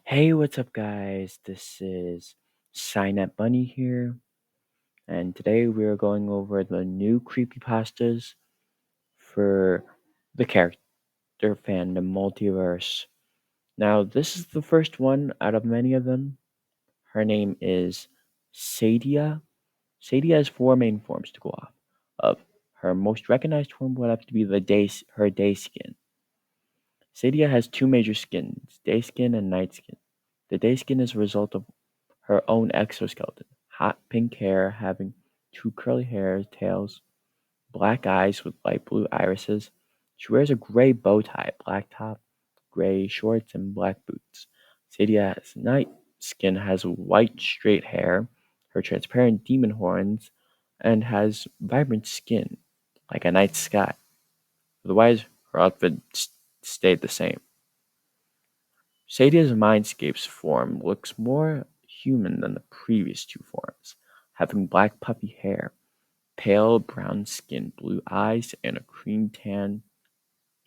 Hey, what's up, guys? This is Signet Bunny here, and today we're going over the new creepypastas for the character fandom Multiverse. Now, this is the first one out of many of them. Her name is Sadia. Sadia has four main forms to go off of. Her most recognized form would have to be her day skin. Sadia has two major skins, day skin and night skin. The day skin is a result of her own exoskeleton, hot pink hair having two curly hair tails, black eyes with light blue irises. She wears a gray bow tie, black top, gray shorts, and black boots. Sadia's night skin has white straight hair, her transparent demon horns, and has vibrant skin, like a night sky. Otherwise, her outfit stayed the same. Sadia's Mindscape's form looks more human than the previous two forms, having black puffy hair, pale brown skin, blue eyes, and a cream tan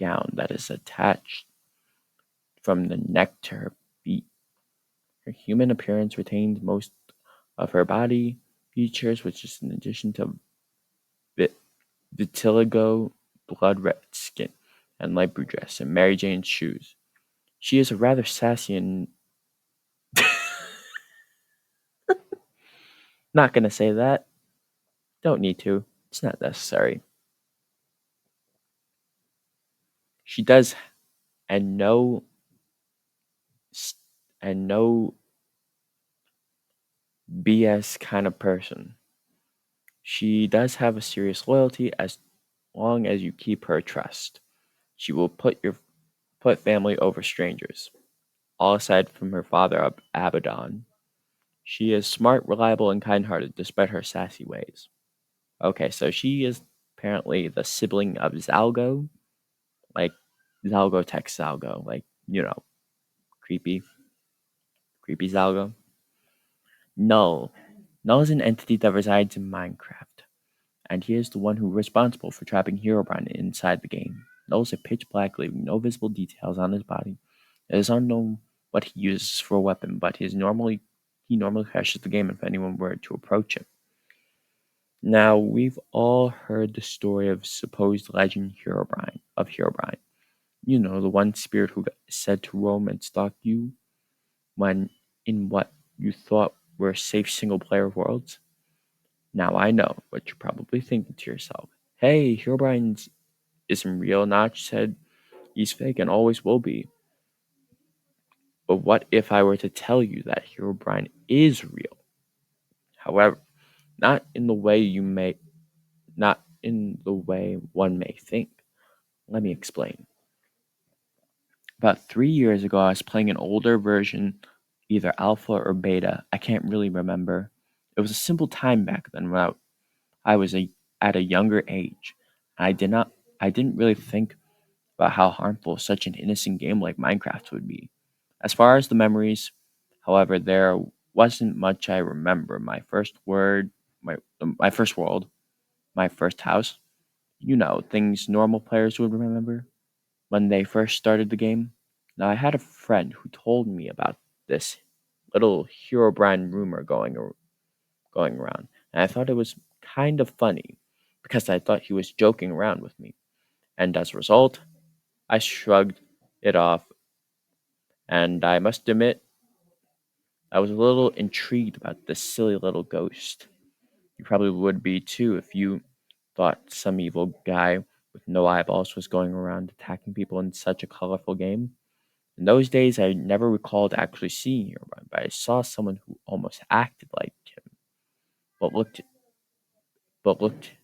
gown that is attached from the neck to her feet. Her human appearance retains most of her body features, which is in addition to vitiligo, blood red skin, and light blue dress, and Mary Jane's shoes. She is a rather sassy and not gonna say that. Don't need to. It's not necessary. She does, and no, and no BS kind of person. She does have a serious loyalty as long as you keep her trust. She will put family over strangers. All aside from her father Abaddon. She is smart, reliable, and kind-hearted despite her sassy ways. Okay, so she is apparently the sibling of Zalgo, like Zalgo Tex Zalgo, like creepy, creepy Zalgo. Null. Null is an entity that resides in Minecraft, and he is the one who is responsible for trapping Herobrine inside the game. Null is a pitch black, leaving no visible details on his body. It is unknown what he uses for a weapon, but he normally crashes the game if anyone were to approach him. Now, we've all heard the story of supposed legend Herobrine. You know, the one spirit who is said to roam and stalk you when in what you thought were safe single player worlds. Now I know what you're probably thinking to yourself. Hey, Herobrine isn't real. Notch said he's fake and always will be. But what if I were to tell you that Herobrine is real? However, not in the way not in the way one may think. Let me explain. About 3 years ago, I was playing an older version, either alpha or beta. I can't really remember. It was a simple time back then when I was at a younger age. I didn't really think about how harmful such an innocent game like Minecraft would be. As far as the memories, however, there wasn't much I remember. My first world, my first house. You know, things normal players would remember when they first started the game. Now, I had a friend who told me about this little Herobrine rumor going around, and I thought it was kind of funny because I thought he was joking around with me. And as a result, I shrugged it off, and I must admit, I was a little intrigued about this silly little ghost. You probably would be too if you thought some evil guy with no eyeballs was going around attacking people in such a colorful game. In those days, I never recalled actually seeing Herobrine, but I saw someone who almost acted like him, but but looked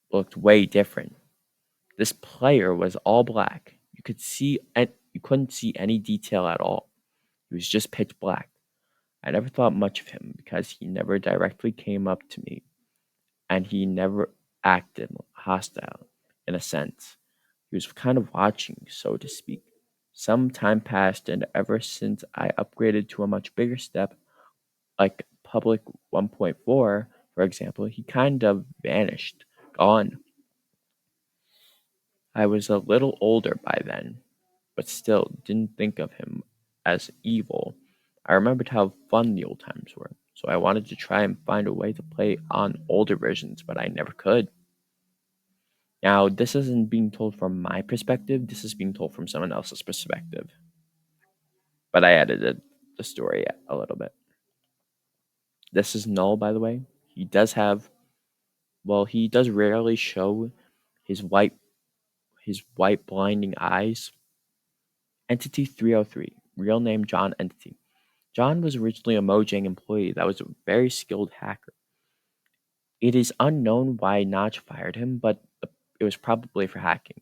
looked way different. This player was all black. You couldn't see any detail at all. He was just pitch black. I never thought much of him because he never directly came up to me, and he never acted hostile in a sense. He was kind of watching, so to speak. Some time passed, and ever since I upgraded to a much bigger step, like Public 1.4, for example, he kind of vanished, gone. I was a little older by then, but still didn't think of him as evil. I remembered how fun the old times were, so I wanted to try and find a way to play on older versions, but I never could. Now, this isn't being told from my perspective, this is being told from someone else's perspective, but I edited the story a little bit. This is Null, by the way. He does have, well, he does rarely show his white his white blinding eyes. Entity 303, real name John Entity. John was originally a Mojang employee that was a very skilled hacker. It is unknown why Notch fired him, but it was probably for hacking.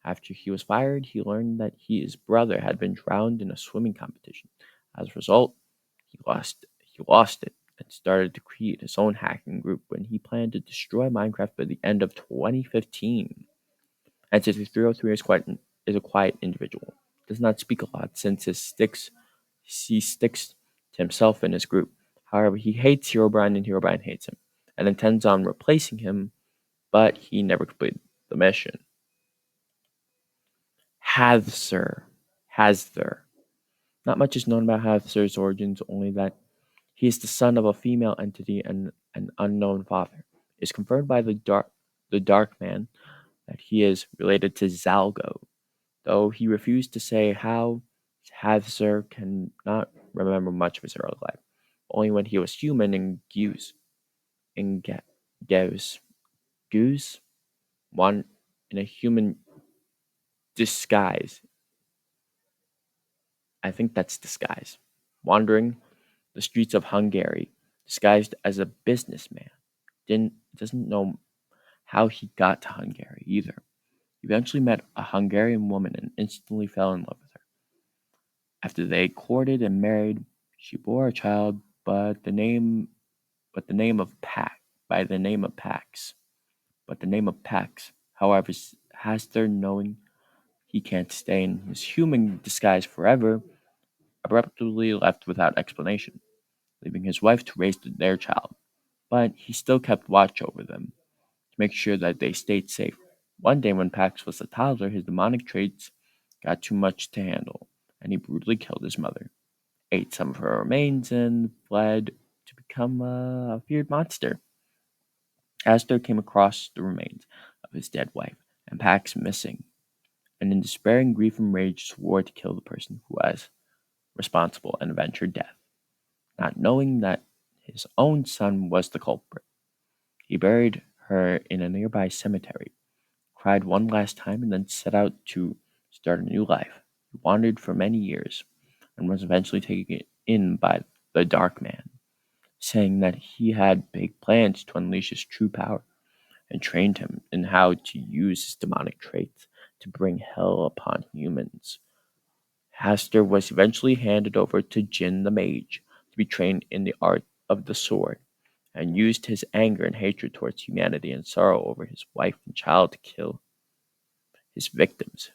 After he was fired, he learned that his brother had been drowned in a swimming competition. As a result, he lost it and started to create his own hacking group when he planned to destroy Minecraft by the end of 2015. Entity 303 is a quiet individual. Does not speak a lot since he sticks to himself and his group. However, he hates Herobrine and Herobrine hates him, and intends on replacing him, but he never completed the mission. Hathzer. Hathzer. Not much is known about Hathzer's origins, only that he is the son of a female entity and an unknown father. It is confirmed by the Dark Man that he is related to Zalgo, though he refused to say how. Hathzer cannot remember much of his early life, only when he was human in Geus, Goose, one in a human disguise. I think that's disguise. Wandering the streets of Hungary, disguised as a businessman. Doesn't know how he got to Hungary either. He eventually met a Hungarian woman and instantly fell in love with her. After they courted and married, she bore a child, but the name of Pax, by the name of Pax, but the name of Pax. However, Hastur, knowing he can't stay in his human disguise forever, abruptly left without explanation, leaving his wife to raise their child. But he still kept watch over them to make sure that they stayed safe. One day, when Pax was a toddler, his demonic traits got too much to handle, and he brutally killed his mother, ate some of her remains, and fled to become a feared monster. Astor came across the remains of his dead wife and Pax missing, and in despairing grief and rage swore to kill the person who was responsible and avenge her death, not knowing that his own son was the culprit. He buried her in a nearby cemetery, cried one last time, and then set out to start a new life. He wandered for many years and was eventually taken in by the Dark Man, saying that he had big plans to unleash his true power and trained him in how to use his demonic traits to bring hell upon humans. Hastur was eventually handed over to Jin the Mage to be trained in the art of the sword, and used his anger and hatred towards humanity and sorrow over his wife and child to kill his victims.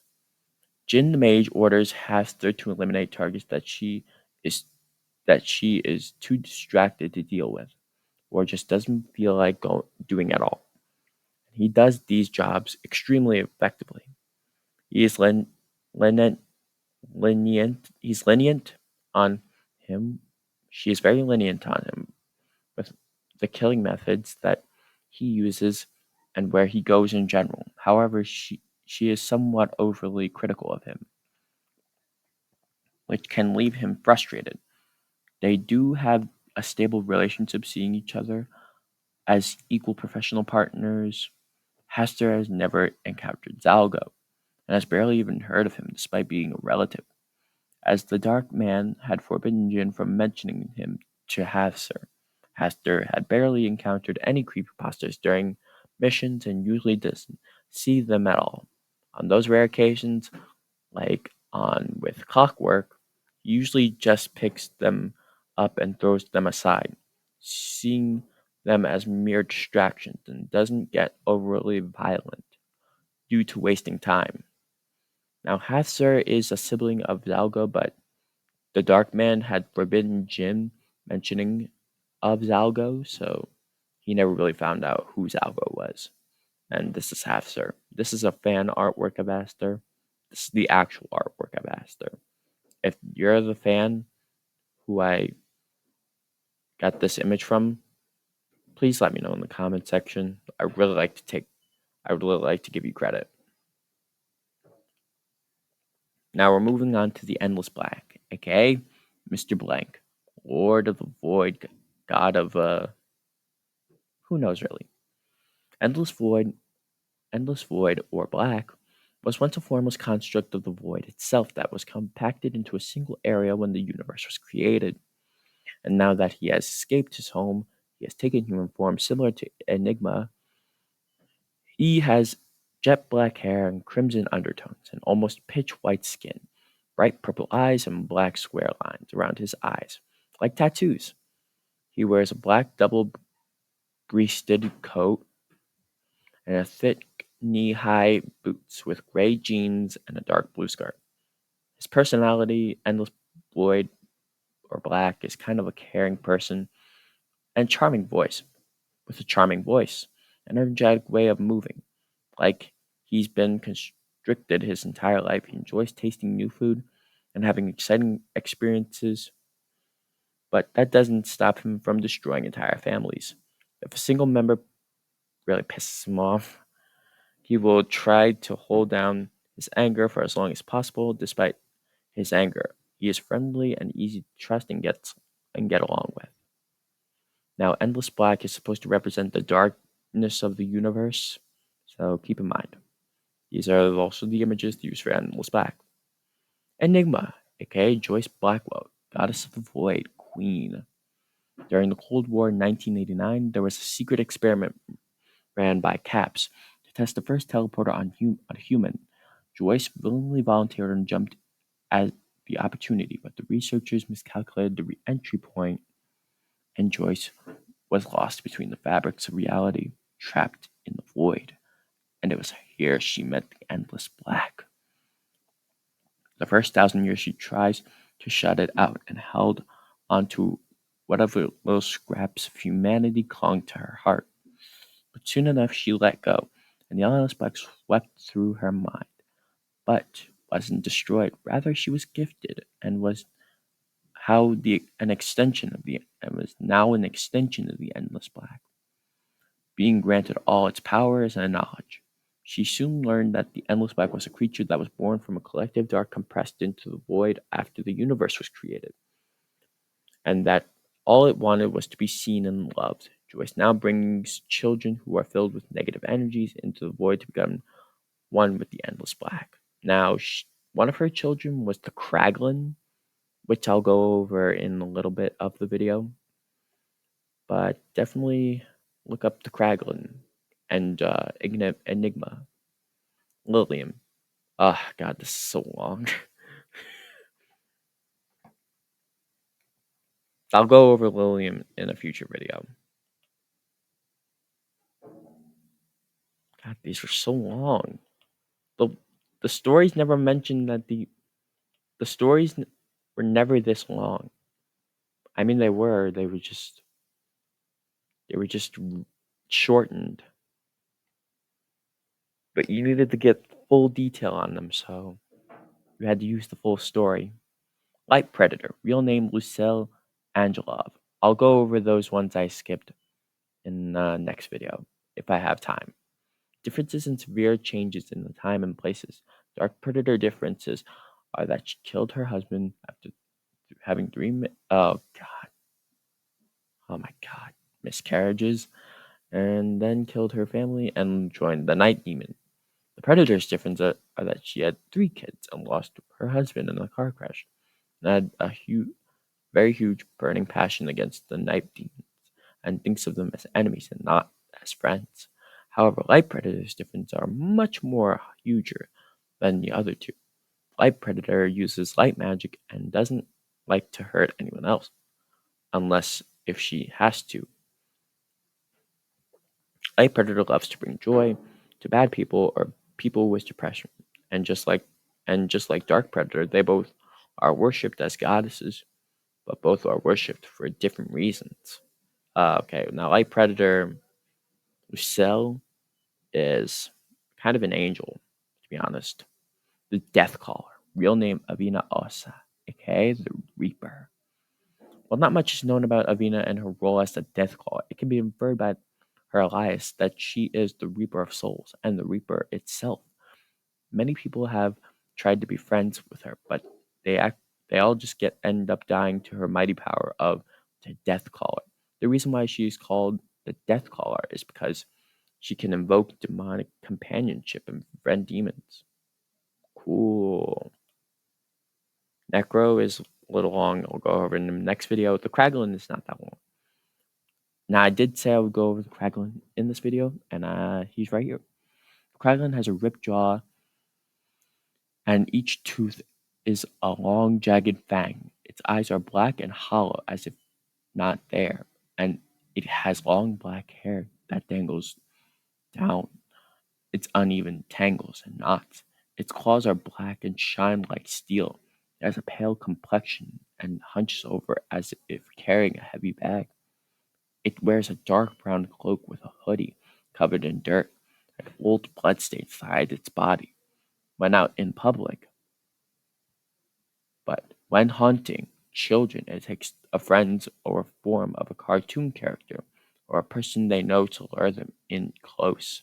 Jin the Mage orders Hastur to eliminate targets is that she is too distracted to deal with, or just doesn't feel like doing at all. He does these jobs extremely effectively. He is lenient, he's lenient on him. She is very lenient on him with the killing methods that he uses and where he goes in general. However, she is somewhat overly critical of him, which can leave him frustrated. They do have a stable relationship, seeing each other as equal professional partners. Hester has never encountered Zalgo and has barely even heard of him despite being a relative, as the Dark Man had forbidden Jin from mentioning him to Hester. Hester had barely encountered any creepypastas during missions and usually doesn't see them at all. On those rare occasions, like on with Clockwork, he usually just picks them up and throws them aside, seeing them as mere distractions, and doesn't get overly violent due to wasting time. Now, Hathzer is a sibling of Zalgo, but the Dark Man had forbidden Jin mentioning of Zalgo, so he never really found out who Zalgo was. And this is Hathzer. This is a fan artwork of Aster. This is the actual artwork I've asked her. If you're the fan who I got this image from, please let me know in the comment section. I would really like to give you credit. Now we're moving on to the Endless Black, aka Mr. Blank, Lord of the Void, God of who knows really. Endless Void, Endless Void or Black was once a formless construct of the void itself that was compacted into a single area when the universe was created. And now that he has escaped his home, he has taken human form similar to Enigma. He has jet black hair and crimson undertones, and almost pitch white skin, bright purple eyes, and black square lines around his eyes, like tattoos. He wears a black double breasted coat and a thick knee high boots with gray jeans and a dark blue skirt. His personality, Endless Void or Black, is kind of a caring person and charming voice, with a charming voice, an energetic way of moving. Like he's been constricted his entire life. He enjoys tasting new food and having exciting experiences, but that doesn't stop him from destroying entire families. If a single member really pisses him off, he will try to hold down his anger for as long as possible. Despite his anger, he is friendly and easy to trust and get along with. Now, Endless Black is supposed to represent the darkness of the universe, so keep in mind. These are also the images used for Endless Black. Enigma, aka Joyce Blackwell, Goddess of the Void, Queen. During the Cold War in 1989, there was a secret experiment ran by CAPS to test the first teleporter on a human. Joyce willingly volunteered and jumped at the opportunity, but the researchers miscalculated the re-entry point, and Joyce was lost between the fabrics of reality, trapped in the void. And it was here she met the Endless Black. The first 1,000 years she tries to shut it out and held onto whatever little scraps of humanity clung to her heart. But soon enough she let go, and the Endless Black swept through her mind, but wasn't destroyed. Rather, she was gifted and was how the an extension of the and was now an extension of the Endless Black, being granted all its powers and knowledge. She soon learned that the Endless Black was a creature that was born from a collective dark compressed into the void after the universe was created, and that all it wanted was to be seen and loved. Joyce now brings children who are filled with negative energies into the void to become one with the Endless Black. Now, one of her children was the Kraglin, which I'll go over in a little bit of the video, but definitely look up the Kraglin and Enigma. Lilium. Oh, God, this is so long. I'll go over Lilium in a future video. God, these are so long. The the stories never mentioned that the stories were never this long. I mean, they were. They were just shortened, but you needed to get full detail on them, so you had to use the full story. Light Predator, real name Lucille Angelov. I'll go over those ones I skipped in the next video if I have time. Differences and severe changes in the time and places. Dark Predator differences are that she killed her husband after having oh my god, miscarriages, and then killed her family and joined the Night Demon. The Predator's difference are that she had 3 kids and lost her husband in a car crash, and had a very huge burning passion against the Night Demons, and thinks of them as enemies and not as friends. However, Light Predator's differences are much more huger than the other two. Light Predator uses light magic and doesn't like to hurt anyone else, unless if she has to. Light Predator loves to bring joy to bad people or people with depression. And just like Dark Predator, they both are worshipped as goddesses, but both are worshipped for different reasons. Okay, now Light Predator Lucille is kind of an angel, to be honest. The Death Caller, real name Avina Osa, aka the Reaper. While not much is known about Avina and her role as the Death Caller, it can be inferred by her alias that she is the Reaper of Souls and the Reaper itself. Many people have tried to be friends with her, but they all just end up dying to her mighty power of the Death Caller. The reason why she is called the Death Caller is because she can invoke demonic companionship and befriend demons. Cool. Necro is a little long. I'll go over in the next video. The Kraglin is not that long. Now, I did say I would go over the Kraglin in this video, and he's right here. Kraglin has a ripped jaw, and each tooth is a long, jagged fang. Its eyes are black and hollow, as if not there, and it has long black hair that dangles down its uneven tangles and knots. Its claws are black and shine like steel. It has a pale complexion and hunches over as if carrying a heavy bag. It wears a dark brown cloak with a hoodie covered in dirt and old bloodstains hide its body when out in public. But when hunting children, it takes a friend or a form of a cartoon character or a person they know to lure them in close.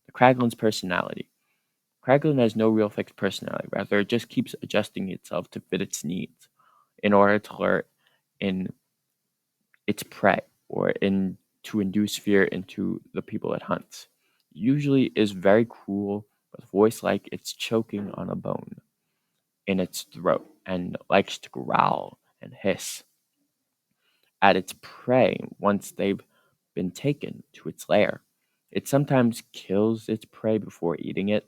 The Kraglin's personality. Kraglin has no real fixed personality, rather, it just keeps adjusting itself to fit its needs in order to lure in its prey or in to induce fear into the people it hunts. Usually is very cruel, with voice like it's choking on a bone in its throat and likes to growl and hiss at its prey once they've been taken to its lair. It sometimes kills its prey before eating it,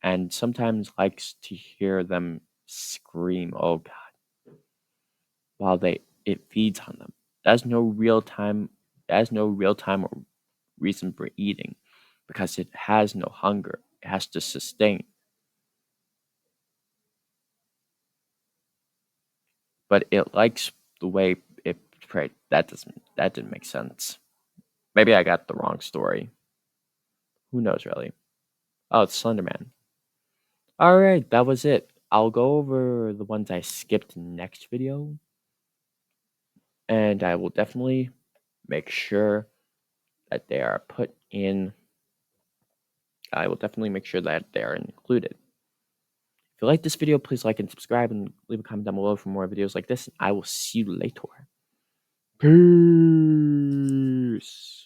and sometimes likes to hear them scream, "Oh God," while they it feeds on them. There's no real time. There's no real time or reason for eating, because it has no hunger. It has to sustain, but it likes the way it prey. That didn't make sense. Maybe I got the wrong story. Who knows really? Oh, it's Slenderman. All right, that was it. I'll go over the ones I skipped next video, and I will definitely make sure that they are put in. I will definitely make sure that they are included. If you like this video, please like and subscribe and leave a comment down below for more videos like this. I will see you later. Peace.